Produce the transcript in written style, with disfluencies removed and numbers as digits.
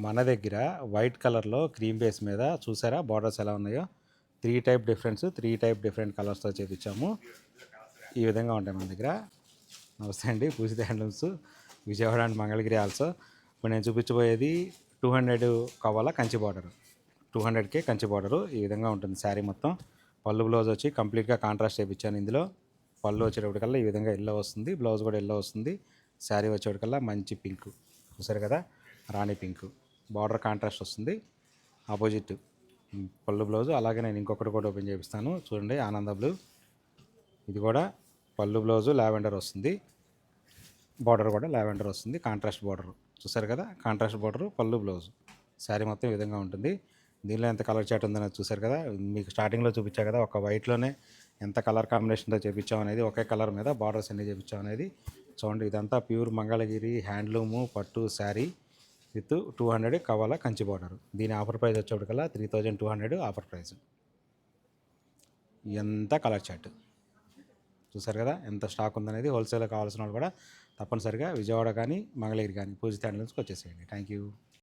మన దగ్గర వైట్ కలర్లో క్రీమ్ బేస్ మీద చూసారా బార్డర్స్ ఎలా ఉన్నాయో, త్రీ టైప్ డిఫరెంట్ కలర్స్తో చేపించాము. ఈ విధంగా ఉంటాయి మన దగ్గర. నమస్తే అండి, Poojitha handlooms, Vijayawada and Mangalagiri also. ఇప్పుడు నేను చూపించబోయేది 200 కవ్వాల Kanchi border, 200K Kanchi border. ఈ విధంగా ఉంటుంది శారీ మొత్తం. పళ్ళు బ్లౌజ్ వచ్చి కంప్లీట్గా కాంట్రాస్ట్ చేయించాను. ఇందులో పళ్ళు వచ్చేటప్పటికల్లా ఈ విధంగా ఎల్లో వస్తుంది, బ్లౌజ్ కూడా ఎల్లో వస్తుంది. శారీ వచ్చేటప్పటికల్లా మంచి పింక్, చూసారు కదా, రాణి పింక్ బార్డర్ కాంట్రాస్ట్ వస్తుంది. ఆపోజిట్ పళ్ళు బ్లౌజ్. అలాగే నేను ఇంకొకటి కూడా ఓపెన్ చేపిస్తాను చూడండి, ఆనంద బ్లూ. ఇది కూడా పళ్ళు బ్లౌజు లావెండర్ వస్తుంది, బార్డర్ కూడా లావెండర్ వస్తుంది, కాంట్రాస్ట్ బార్డర్. చూసారు కదా, కాంట్రాస్ట్ బార్డర్, పళ్ళు బ్లౌజ్. శారీ మొత్తం ఈ విధంగా ఉంటుంది. దీనిలో ఎంత కలర్ చాట్ ఉందనేది చూసారు కదా. మీకు స్టార్టింగ్లో చూపించా కదా, ఒక వైట్లోనే ఎంత కలర్ కాంబినేషన్తో చేపించాం అనేది, ఒకే కలర్ మీద బార్డర్స్ ఎన్ని చేపించాం అనేది చూడండి. ఇదంతా ప్యూర్ మంగళగిరి హ్యాండ్లూము పట్టు శారీ విత్ 200 కవ్వాల కంచి బార్డర్. దీని ఆఫర్ ప్రైస్ వచ్చేప్పటికల్లా 3200 ఆఫర్ ప్రైస్. ఎంత కలర్ చార్ట్ చూసారు కదా, ఎంత స్టాక్ ఉందనేది. హోల్సేల్లో కావాల్సిన వాళ్ళు కూడా తప్పనిసరిగా విజయవాడ కానీ మంగళగిరి కానీ పూజిత హ్యాండ్లూమ్స్కి వచ్చేసేయండి. Thank you.